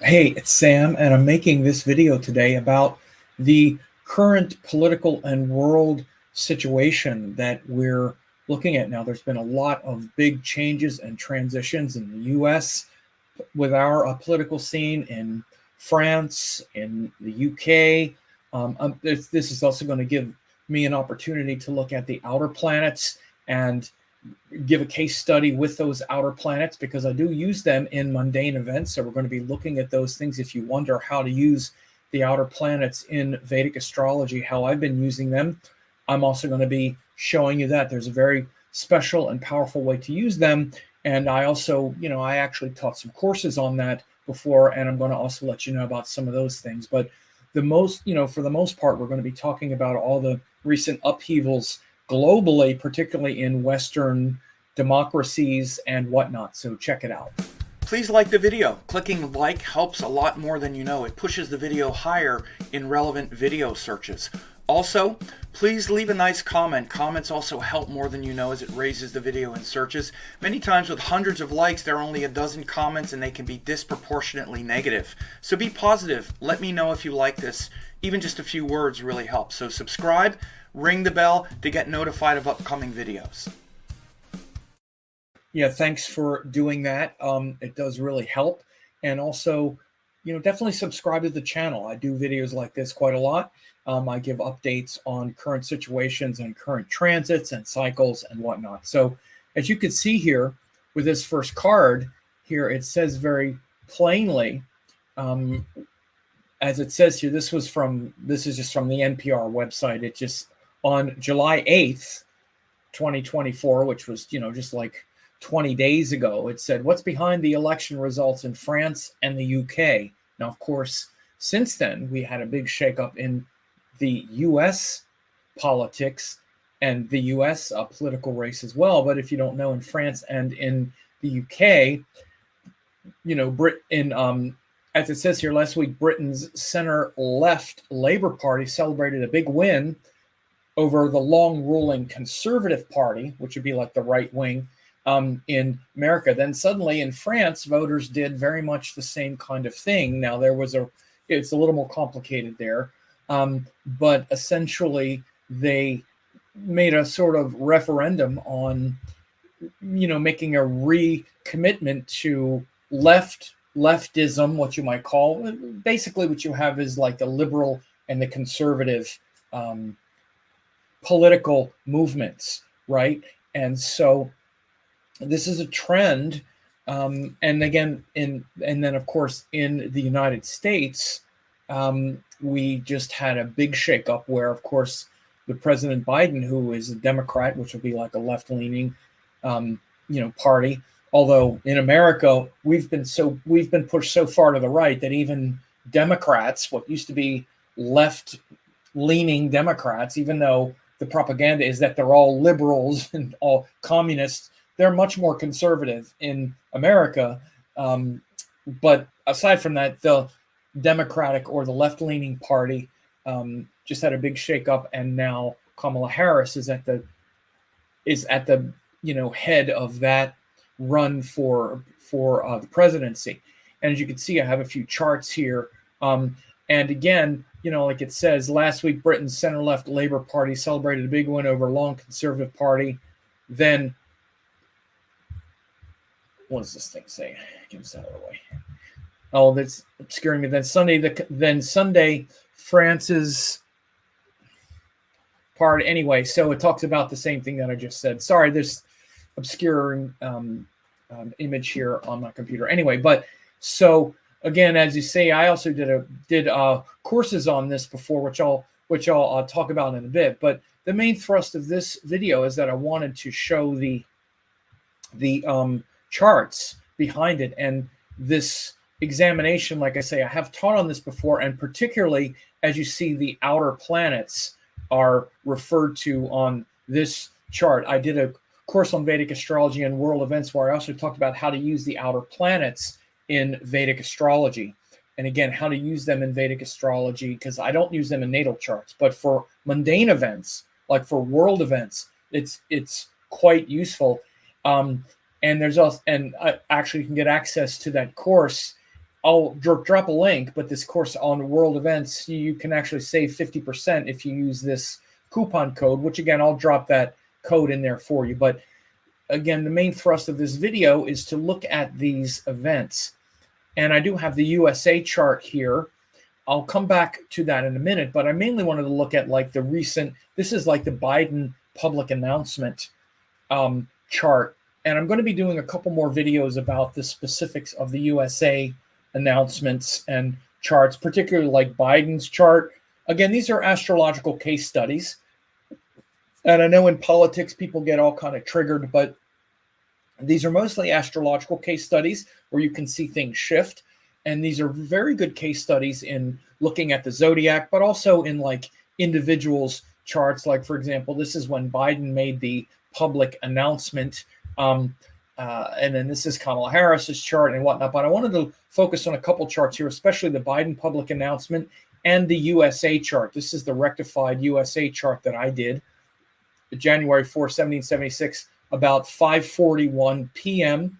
Hey, it's Sam, and I'm making this video today about the current political and world situation that we're looking at now. There's been a lot of big changes and transitions in the US with our political scene, in France, in the UK. This is also going to give me an opportunity to look at the outer planets and give a case study with those outer planets, because I do use them in mundane events. So we're going to be looking at those things. If you wonder how to use the outer planets in Vedic astrology, how I've been using them, I'm also going to be showing you that there's a very special and powerful way to use them. And I also, I actually taught some courses on that before, and I'm going to also let you know about some of those things. But for the most part, we're going to be talking about all the recent upheavals globally, particularly in Western democracies and whatnot. So check it out. Please like the video. Clicking like helps a lot more than you know. It pushes the video higher in relevant video searches. Also, please leave a nice comment. Comments also help more than you know, as it raises the video in searches. Many times with hundreds of likes, there are only a dozen comments and they can be disproportionately negative. So be positive. Let me know if you like this. Even just a few words really help. So subscribe, ring the bell to get notified of upcoming videos. Yeah, thanks for doing that. It does really help. And also, definitely subscribe to the channel. I do videos like this quite a lot. I give updates on current situations and current transits and cycles and whatnot. So as you can see here with this first card here, it says very plainly, as it says here, this is just from the NPR website. It just on July 8th, 2024, which was, just like 20 days ago, it said, what's behind the election results in France and the UK? Now, of course, since then, we had a big shakeup in the US politics and the US political race as well. But if you don't know, in France and in the UK, as it says here, last week, Britain's center-left Labour Party celebrated a big win over the long-ruling Conservative Party, which would be like the right wing, in America. Then suddenly in France, voters did very much the same kind of thing. Now it's a little more complicated there, but essentially they made a sort of referendum on, making a recommitment to leftism, what you might call. Basically what you have is like the liberal and the conservative political movements, right? And so this is a trend. And then of course in the United States, we just had a big shakeup where, of course, the President Biden, who is a Democrat, which would be like a left-leaning, party. Although in America, we've been pushed so far to the right that even Democrats, what used to be left-leaning Democrats, even though the propaganda is that they're all liberals and all communists, they're much more conservative in America. But aside from that, the Democratic or the left-leaning party just had a big shakeup, and now Kamala Harris is at the head of that run for the presidency. And as you can see, I have a few charts here. And again, like it says, last week, Britain's center-left Labour Party celebrated a big win over a long Conservative Party. Then, what does this thing say? Get this out of the way. Oh, that's obscuring me. Then Sunday, France's part. Anyway, so it talks about the same thing that I just said. Sorry, there's obscuring image here on my computer. Anyway, but so again, as you say, I also did courses on this before, which I'll talk about in a bit. But the main thrust of this video is that I wanted to show the charts behind it. And this examination, like I say, I have taught on this before, and particularly as you see, the outer planets are referred to on this chart. I did a course on Vedic astrology and world events where I also talked about how to use the outer planets in Vedic astrology. And again, how to use them in Vedic astrology, because I don't use them in natal charts, but for mundane events, like for world events, it's quite useful. And there's also, and actually you can get access to that course I'll drop a link, but this course on world events, you can actually save 50% if you use this coupon code, which again, I'll drop that code in there for you. But again, the main thrust of this video is to look at these events. And I do have the USA chart here. I'll come back to that in a minute, but I mainly wanted to look at like the recent, this is like the Biden public announcement chart. And I'm going to be doing a couple more videos about the specifics of the USA announcements and charts, particularly like Biden's chart. Again, these are astrological case studies. And I know in politics, people get all kind of triggered, but these are mostly astrological case studies where you can see things shift. And these are very good case studies in looking at the zodiac, but also in like individuals' charts. Like, for example, this is when Biden made the public announcement. And then this is Kamala Harris's chart and whatnot. But I wanted to focus on a couple charts here, especially the Biden public announcement and the USA chart. This is the rectified USA chart that I did, January 4, 1776, about 5:41 p.m.,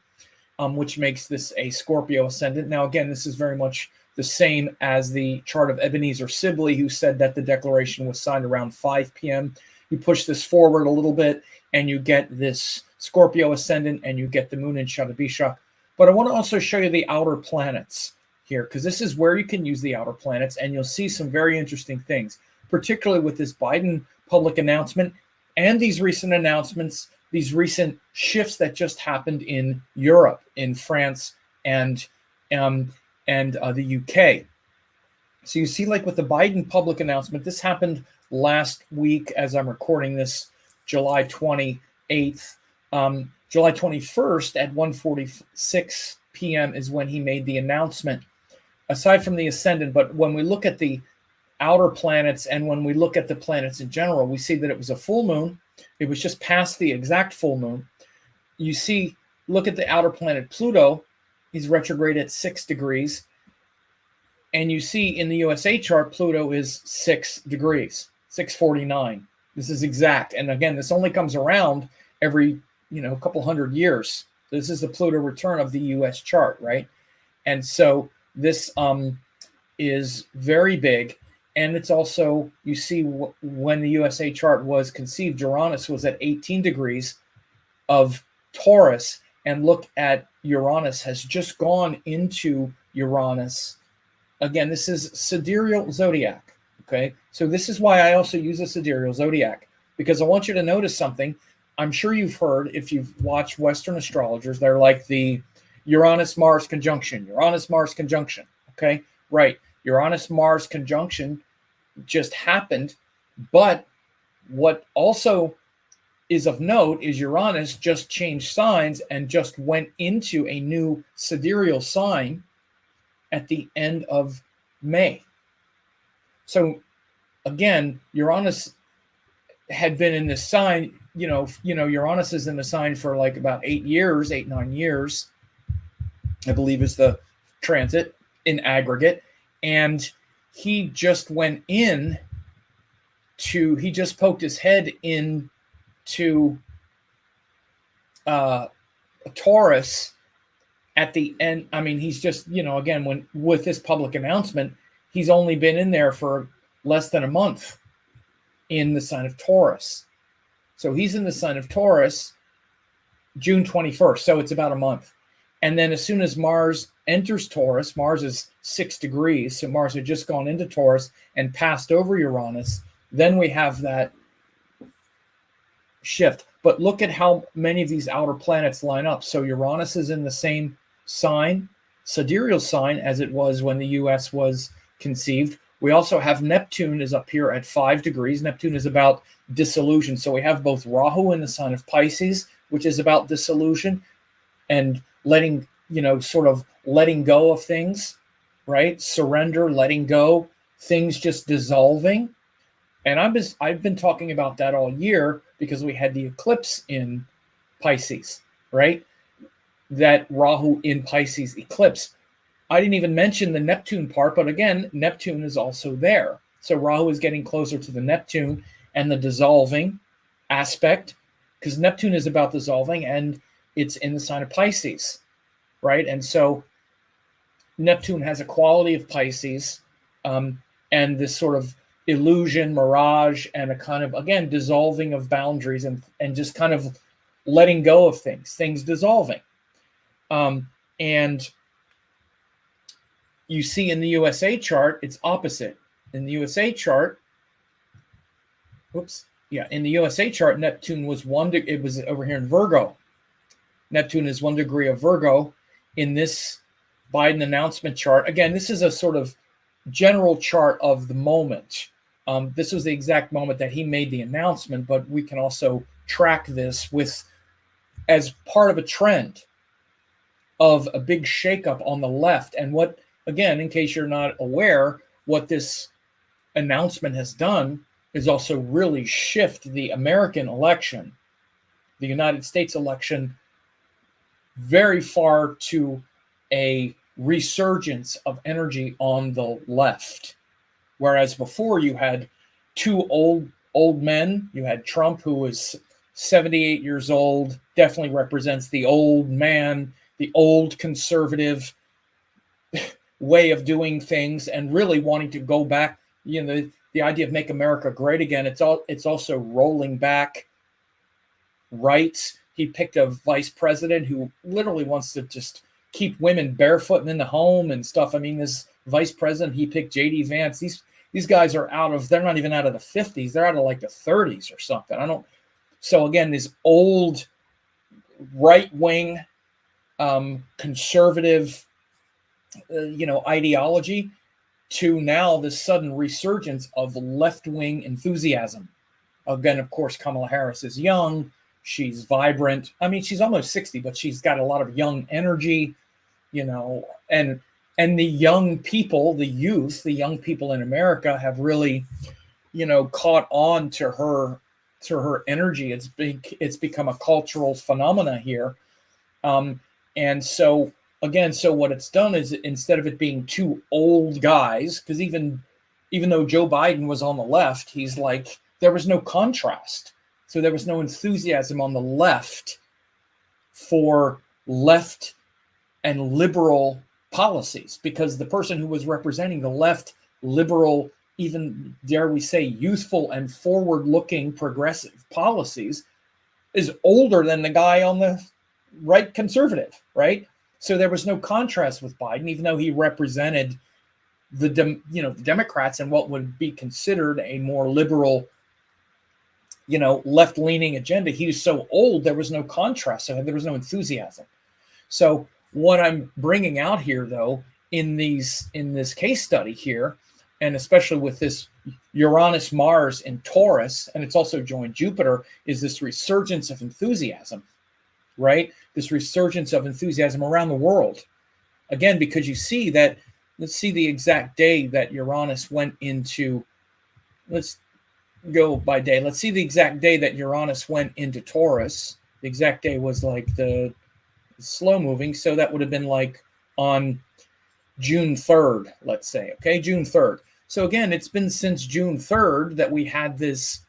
which makes this a Scorpio ascendant. Now, again, this is very much the same as the chart of Ebenezer Sibley, who said that the declaration was signed around 5 p.m. You push this forward a little bit, and you get this Scorpio ascendant, and you get the moon in Shadabishak. But I want to also show you the outer planets here, because this is where you can use the outer planets, and you'll see some very interesting things, particularly with this Biden public announcement and these recent announcements, these recent shifts that just happened in Europe, in France, and the UK. So you see, like with the Biden public announcement, this happened last week as I'm recording this, July 28th. July 21st at 1:46 p.m. is when he made the announcement. Aside from the ascendant, but when we look at the outer planets and when we look at the planets in general, we see that it was a full moon. It was just past the exact full moon. You see, look at the outer planet Pluto. He's retrograde at 6 degrees. And you see in the USA chart, Pluto is 6 degrees, 649. This is exact. And again, this only comes around every, couple hundred years. This is the Pluto return of the US chart, right? And so this is very big. And it's also, you see, when the USA chart was conceived, Uranus was at 18 degrees of Taurus. And look at Uranus has just gone into Uranus. Again, this is sidereal zodiac, okay? So this is why I also use a sidereal zodiac, because I want you to notice something. I'm sure you've heard, if you've watched Western astrologers, they're like the Uranus-Mars conjunction, Uranus-Mars conjunction, okay? Right. Uranus-Mars conjunction just happened, but what also is of note is Uranus just changed signs and just went into a new sidereal sign at the end of May. So again, Uranus had been in this sign, Uranus is in the sign for like about 8, 9 years, I believe is the transit in aggregate. And he just went in to, he just poked his head into Taurus at the end. I mean, he's just, again, when with this public announcement, he's only been in there for less than a month in the sign of Taurus. So he's in the sign of Taurus June 21st. So it's about a month. And then as soon as Mars enters Taurus, Mars is 6 degrees. So Mars had just gone into Taurus and passed over Uranus. Then we have that shift. But look at how many of these outer planets line up. So Uranus is in the same sign, sidereal sign, as it was when the US was conceived. We also have Neptune is up here at 5 degrees. Neptune is about dissolution. So we have both Rahu in the sign of Pisces, which is about dissolution and letting, sort of letting go of things, right? Surrender, letting go, things just dissolving. And I've been talking about that all year because we had the eclipse in Pisces, right? That Rahu in Pisces eclipse. I didn't even mention the Neptune part, but again, Neptune is also there. So Rahu is getting closer to the Neptune and the dissolving aspect, because Neptune is about dissolving and it's in the sign of Pisces, right? And so Neptune has a quality of Pisces, and this sort of illusion, mirage, and a kind of, again, dissolving of boundaries, and just kind of letting go of things dissolving. And you see in the USA chart, it's opposite. In the USA chart, in the USA chart, Neptune was it was over here in Virgo. Neptune is 1 degree of Virgo. In this Biden announcement chart, again, this is a sort of general chart of the moment. This was the exact moment that he made the announcement, but we can also track this as part of a trend of a big shakeup on the left. And what, again, in case you're not aware, what this announcement has done is also really shift the American election, the United States election, very far to a resurgence of energy on the left. Whereas before you had two old men. You had Trump, who was 78 years old, definitely represents the old man, the old conservative way of doing things, and really wanting to go back. The idea of make America great again. It's also rolling back rights. He picked a vice president who literally wants to just keep women barefoot in the home and stuff. I mean, this vice president, he picked J.D. Vance. These guys are they're not even out of the 50s. They're out of like the 30s or something. So again, this old right-wing conservative, ideology, to now this sudden resurgence of left-wing enthusiasm. Again, of course, Kamala Harris is young. She's vibrant. I mean, she's almost 60, but she's got a lot of young energy, and the young people, the youth, the young people in America have really, caught on to her energy. It's become a cultural phenomena here. And so again, what it's done is, instead of it being two old guys, because even though Joe Biden was on the left, he's like, there was no contrast. So there was no enthusiasm on the left for left and liberal policies, because the person who was representing the left, liberal, even dare we say youthful and forward-looking progressive policies, is older than the guy on the right, conservative, right? So there was no contrast with Biden, even though he represented the Democrats and what would be considered a more liberal, left-leaning agenda. He was so old, there was no contrast, so there was no enthusiasm. So what I'm bringing out here, though, in this case study here, and especially with this Uranus Mars in Taurus, and it's also joined Jupiter, is this resurgence of enthusiasm, right? This resurgence of enthusiasm around the world. Again, because you see that, let's see the exact day that Uranus went into, let's go by day. Let's see the exact day that Uranus went into Taurus. The exact day was like the slow moving. So that would have been like on June 3rd, let's say. Okay, June 3rd. So again, it's been since June 3rd that we had this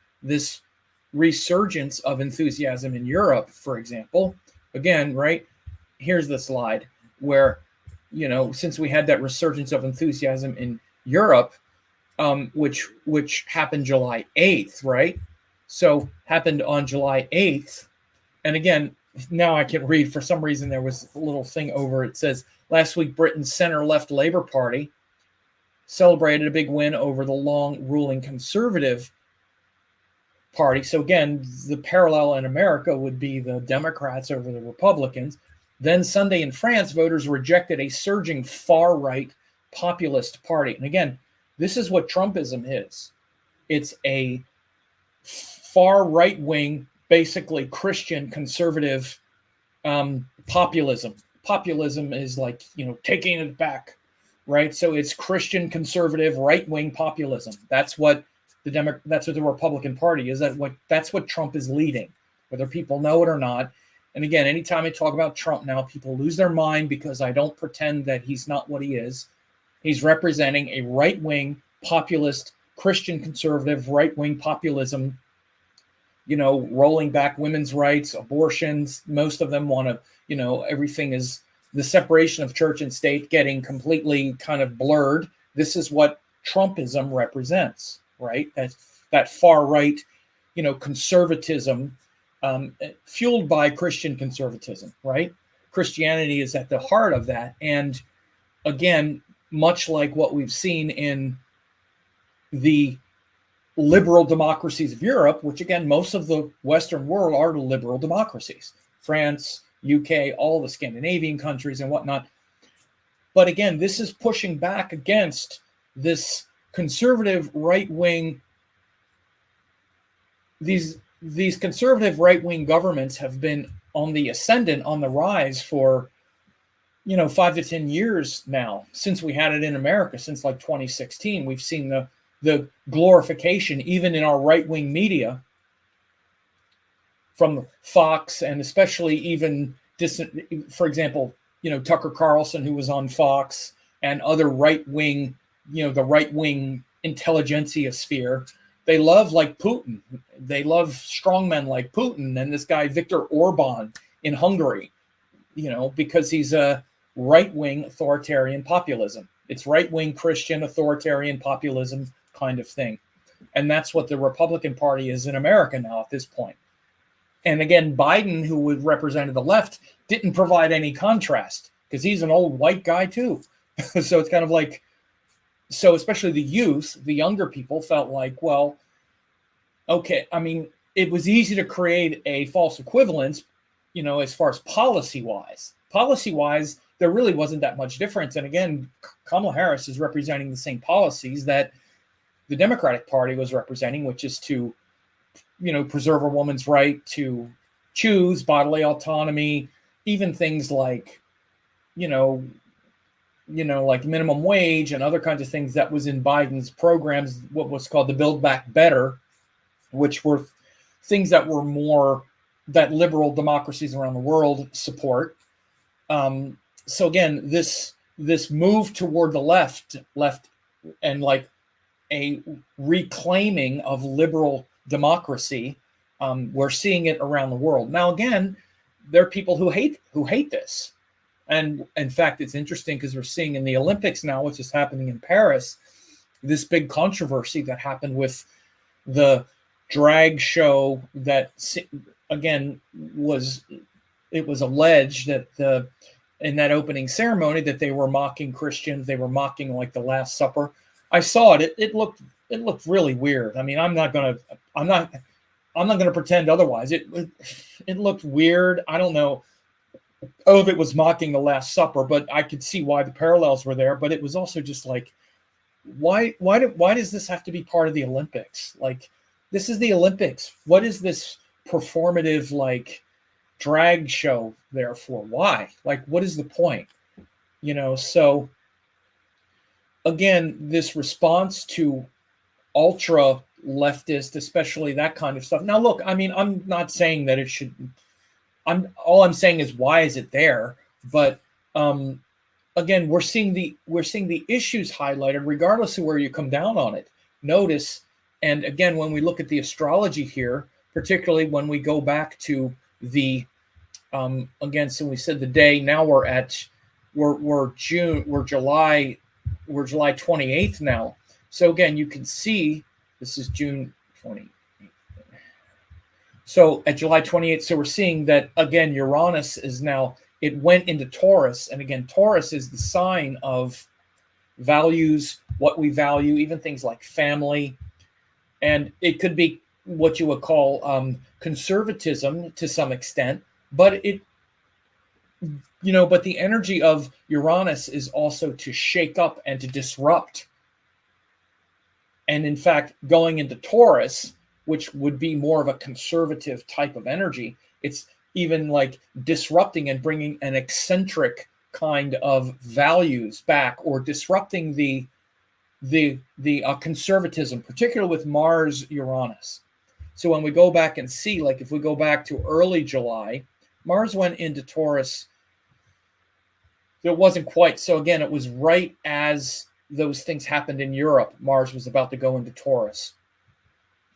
resurgence of enthusiasm in Europe, for example. Again, right, here's the slide where, since we had that resurgence of enthusiasm in Europe, which happened July 8th, right? So happened on July 8th. And again, now I can read. For some reason, there was a little thing over. It says, last week, Britain's center-left Labour Party celebrated a big win over the long-ruling Conservative Party. So again, the parallel in America would be the Democrats over the Republicans. Then Sunday in France, voters rejected a surging far-right populist party. And again, this is what Trumpism is. It's a far right-wing, basically Christian conservative populism. Populism is like, taking it back, right? So it's Christian conservative right-wing populism. That's what that's what the Republican Party is. That's what Trump is leading, whether people know it or not. And again, anytime I talk about Trump now, people lose their mind, because I don't pretend that he's not what he is. He's representing a right-wing populist, Christian conservative, right-wing populism, rolling back women's rights, abortions. Most of them want to, everything is the separation of church and state getting completely kind of blurred. This is what Trumpism represents, right? That far right, conservatism, fueled by Christian conservatism, right? Christianity is at the heart of that. And again, much like what we've seen in the liberal democracies of Europe, which again, most of the Western world are liberal democracies, France, UK, all the Scandinavian countries and whatnot. But again, this is pushing back against this conservative right-wing. These conservative right-wing governments have been on the ascendant, on the rise for 5 to 10 years now, since we had it in America, since like 2016. We've seen the glorification, even in our right-wing media, from Fox, and especially even, for example, Tucker Carlson, who was on Fox, and other right-wing, the right-wing intelligentsia sphere. They love like Putin. They love strongmen like Putin and this guy Viktor Orban in Hungary, because he's a right-wing authoritarian populism. It's right-wing Christian authoritarian populism kind of thing. And that's what the Republican Party is in America now at this point. And again, Biden, who would represent the left, didn't provide any contrast because he's an old white guy too. So it's kind of like, so especially the youth, the younger people felt like, well, okay, I mean, it was easy to create a false equivalence, as far as policy-wise. Policy-wise, there really wasn't that much difference. And again, Kamala Harris is representing the same policies that the Democratic Party was representing, which is to, preserve a woman's right to choose, bodily autonomy, even things like, like minimum wage and other kinds of things that was in Biden's programs, what was called the Build Back Better, which were things that were more that liberal democracies around the world support. So again, this move toward the left, and like a reclaiming of liberal democracy, we're seeing it around the world. Now, again, there are people who hate this. And in fact, it's interesting because we're seeing in the Olympics now, which is happening in Paris, this big controversy that happened with the drag show that, again, was alleged that in that opening ceremony that they were mocking Christians. They were mocking like the Last Supper. I saw it. It looked really weird. I mean, I'm not gonna pretend otherwise. It looked weird. I don't know if it was mocking the Last Supper, but I could see why the parallels were there. But it was also just like, why does this have to be part of the Olympics? Like, this is the Olympics. What is this performative like drag show there for? Why? Like, what is the point? So again, this response to ultra leftist, especially that kind of stuff. Now, look, I mean, I'm not saying that it should. All I'm saying is, why is it there? But again, we're seeing the issues highlighted, regardless of where you come down on it. Notice, and again, when we look at the astrology here, particularly when we go back to the again, so we said the day. Now we're July 28th now. So again, you can see this is June 28th. So at July 28th, so we're seeing that again, Uranus is now, it went into Taurus. And again, Taurus is the sign of values, what we value, even things like family. And it could be what you would call conservatism to some extent, but but the energy of Uranus is also to shake up and to disrupt. And in fact, going into Taurus, which would be more of a conservative type of energy, it's even like disrupting and bringing an eccentric kind of values back, or disrupting the conservatism, particularly with Mars Uranus. So when we go back and see, like if we go back to early July, Mars went into Taurus. It wasn't quite. So again, it was right as those things happened in Europe. Mars was about to go into Taurus,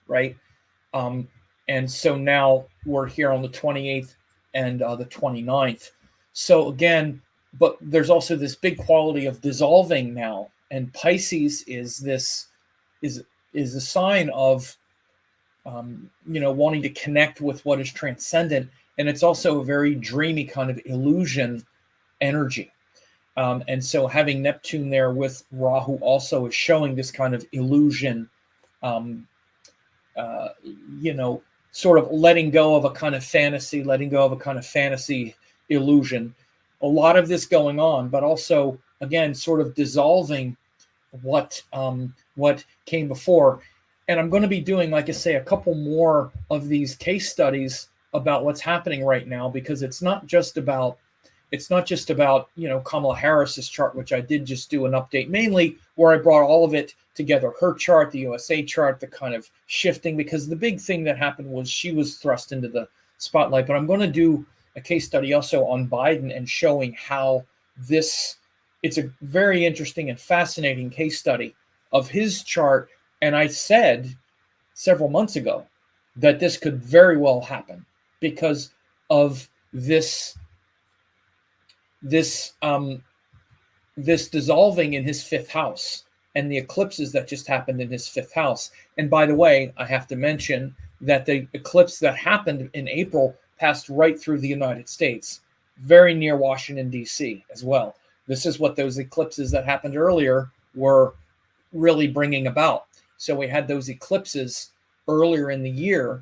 right? And so now we're here on the 28th and the 29th. So again, but there's also this big quality of dissolving now, and Pisces is a sign of wanting to connect with what is transcendent, and it's also a very dreamy kind of illusion energy. And so having Neptune there with Rahu also is showing this kind of illusion, sort of letting go of a kind of fantasy, illusion. A lot of this going on, but also, again, sort of dissolving what came before. And I'm going to be doing, like I say, a couple more of these case studies about what's happening right now, because it's not just about Kamala Harris's chart, which I did just do an update, mainly where I brought all of it together, her chart, the USA chart, the kind of shifting, because the big thing that happened was she was thrust into the spotlight. But I'm going to do a case study also on Biden and showing how it's a very interesting and fascinating case study of his chart. And I said several months ago that this could very well happen because of this dissolving in his fifth house and the eclipses that just happened in his fifth house. And by the way, I have to mention that the eclipse that happened in April passed right through the United States, very near Washington, D.C. as well. This is what those eclipses that happened earlier were really bringing about. So we had those eclipses earlier in the year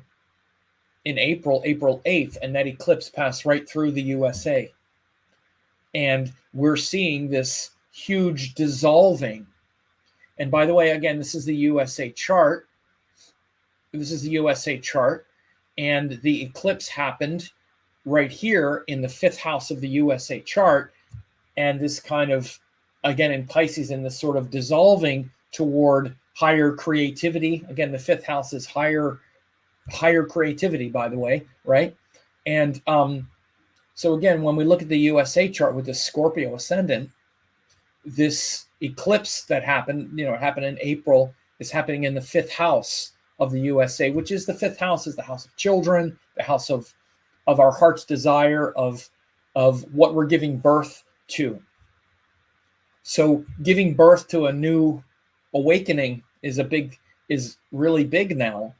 in April 8th, and that eclipse passed right through the USA. And we're seeing this huge dissolving. And by the way, again, this is the USA chart. And the eclipse happened right here in the fifth house of the USA chart. And this kind of, again, in Pisces, in this sort of dissolving toward higher creativity. Again, the fifth house is higher creativity, by the way, right? And so again, when we look at the USA chart with the Scorpio ascendant, this eclipse that happened, happened in April, is happening in the fifth house of the USA, which is the fifth house, is the house of children, the house of our heart's desire, of what we're giving birth to. So giving birth to a new awakening is really big now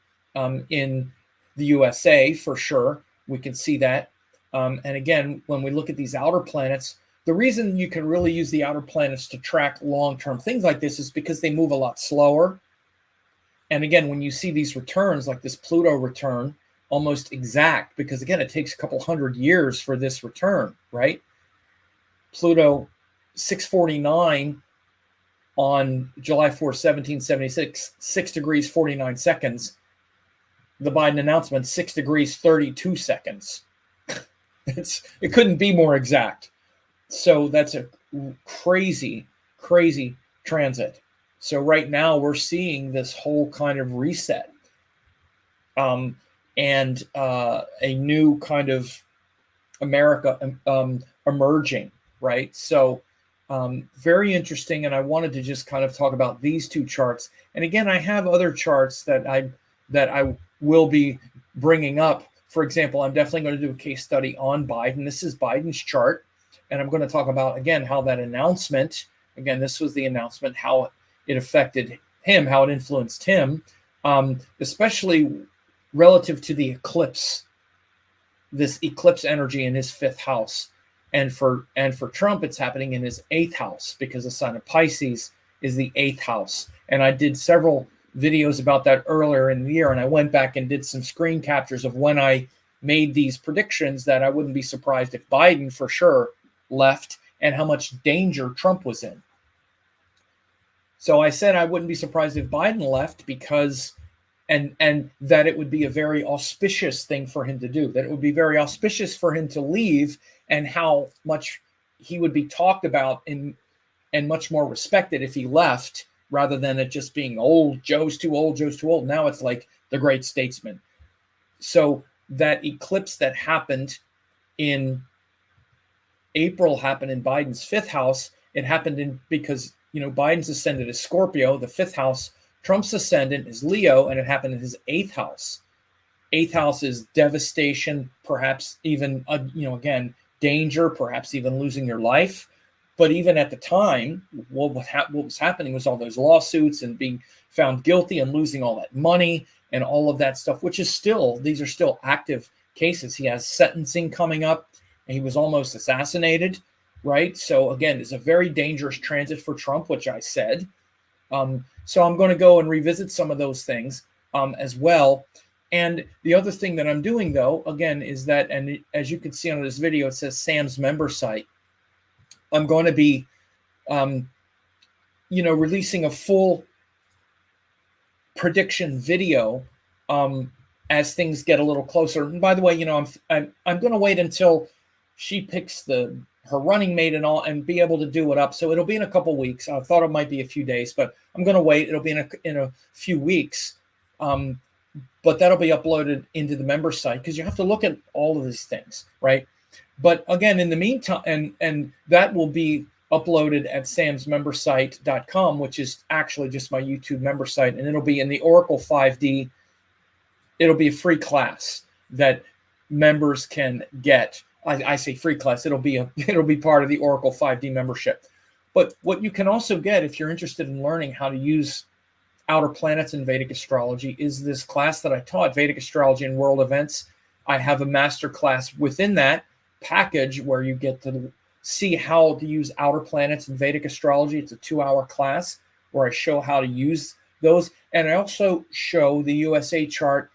in the USA, for sure. We can see that. And again, when we look at these outer planets, the reason you can really use the outer planets to track long-term things like this is because they move a lot slower. And again, when you see these returns, like this Pluto return, almost exact, because again, it takes a couple hundred years for this return, right? Pluto 649 on July 4th, 1776, 6 degrees 49 seconds. The Biden announcement, 6 degrees 32 seconds. It couldn't be more exact. So that's a crazy, crazy transit. So right now we're seeing this whole kind of reset, and a new kind of America emerging, right? So very interesting. And I wanted to just kind of talk about these two charts. And again, I have other charts that I will be bringing up. For example, I'm definitely going to do a case study on Biden. This is Biden's chart. And I'm going to talk about, again, how that announcement, again, this was the announcement, how it affected him, how it influenced him, especially relative to the eclipse, this eclipse energy in his fifth house. And for Trump, it's happening in his eighth house, because the sign of Pisces is the eighth house. And I did several videos about that earlier in the year, and I went back and did some screen captures of when I made these predictions that I wouldn't be surprised if Biden for sure left, and how much danger Trump was in. So I said I wouldn't be surprised if Biden left, because and that it would be a very auspicious thing for him to do, that it would be very auspicious for him to leave, and how much he would be talked about and much more respected if he left, rather than it just being old, Joe's too old. Now it's like the great statesman. So that eclipse that happened in April happened in Biden's fifth house. It happened because Biden's ascendant is Scorpio, the fifth house. Trump's ascendant is Leo, and it happened in his eighth house. Eighth house is devastation, perhaps even again, danger, perhaps even losing your life. But even at the time, what was happening was all those lawsuits and being found guilty and losing all that money and all of that stuff, which is still, these are still active cases. He has sentencing coming up, and he was almost assassinated, right? So again, it's a very dangerous transit for Trump, which I said. So I'm going to go and revisit some of those things as well. And the other thing that I'm doing, though, again, is that, and as you can see on this video, it says Sam's member site. I'm going to be, releasing a full prediction video as things get a little closer. And by the way, I'm going to wait until she picks her running mate and all, and be able to do it up. So it'll be in a couple weeks. I thought it might be a few days, but I'm going to wait. It'll be in a few weeks. But that'll be uploaded into the member site, because you have to look at all of these things, right? But again, in the meantime, and that will be uploaded at samsmembersite.com, which is actually just my YouTube member site, and it'll be in the Oracle 5D. It'll be a free class that members can get. I say free class. It'll be part of the Oracle 5D membership. But what you can also get, if you're interested in learning how to use outer planets in Vedic astrology, is this class that I taught, Vedic Astrology and World Events. I have a master class within that package where you get to see how to use outer planets in Vedic astrology. It's a 2-hour class where I show how to use those. And I also show the USA chart,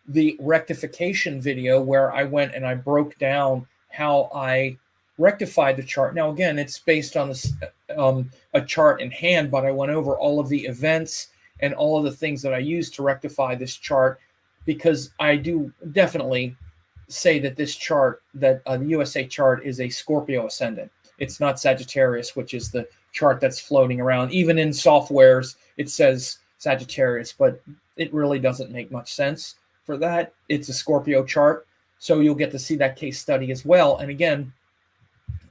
the rectification video, where I went and I broke down how I rectified the chart. Now, again, it's based on a chart in hand, but I went over all of the events and all of the things that I used to rectify this chart, because I do definitely say that this chart, that the USA chart, is a Scorpio ascendant. It's not Sagittarius, which is the chart that's floating around. Even in softwares, it says Sagittarius, but it really doesn't make much sense for that. It's a Scorpio chart. So you'll get to see that case study as well. And again,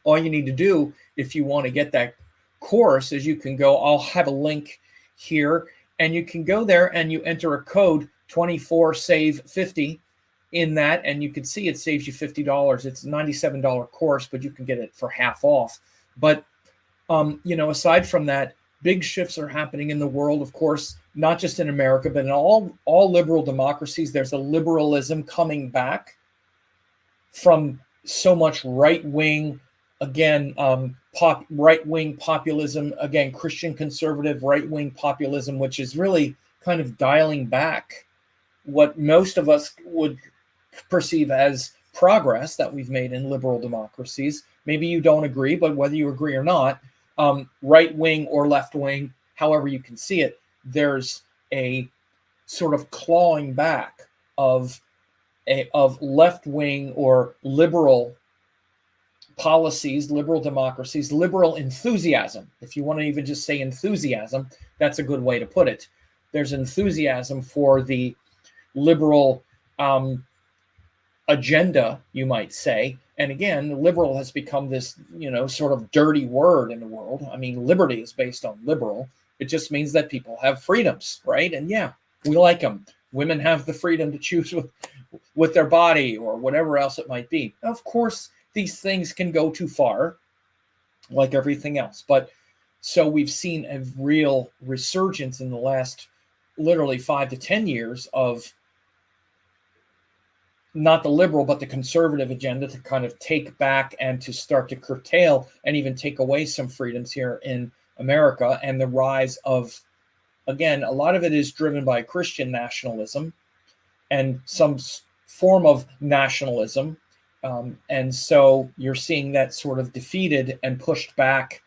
all you need to do if you want to get that course is you can go, I'll have a link here, and you can go there and you enter a code 24SAVE50 in that, and you can see it saves you $50. It's a $97 course, but you can get it for half off. But, aside from that, big shifts are happening in the world, of course, not just in America, but in all liberal democracies. There's a liberalism coming back from so much right-wing, again, right-wing populism, again, Christian conservative right-wing populism, which is really kind of dialing back what most of us would perceive as progress that we've made in liberal democracies. Maybe you don't agree, but whether you agree or not, right-wing or left-wing, however you can see it, there's a sort of clawing back of left-wing or liberal policies, liberal democracies, liberal enthusiasm. If you want to even just say enthusiasm, that's a good way to put it. There's enthusiasm for the liberal agenda, you might say. And again, liberal has become this, sort of dirty word in the world. I mean, liberty is based on liberal. It just means that people have freedoms, right? And yeah, we like them. Women have the freedom to choose with their body or whatever else it might be. Of course, these things can go too far, like everything else. But so we've seen a real resurgence in the last literally 5 to 10 years of not the liberal, but the conservative agenda to kind of take back and to start to curtail and even take away some freedoms here in America. And the rise of, again, a lot of it is driven by Christian nationalism and some form of nationalism. And so you're seeing that sort of defeated and pushed back.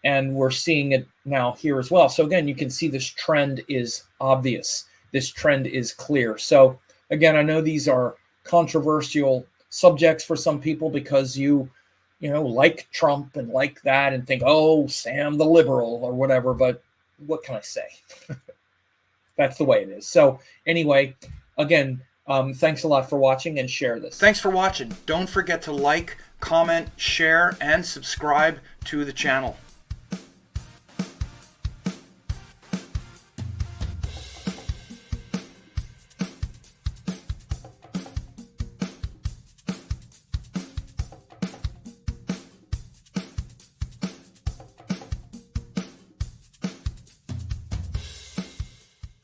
And we're seeing it now here as well. So again, you can see this trend is obvious. This trend is clear. So again, I know these are controversial subjects for some people because you like Trump and like that and think, oh, Sam the liberal or whatever. But what can I say? That's the way it is. So anyway, again, thanks a lot for watching, and share this. Thanks for watching. Don't forget to like, comment, share, and subscribe to the channel.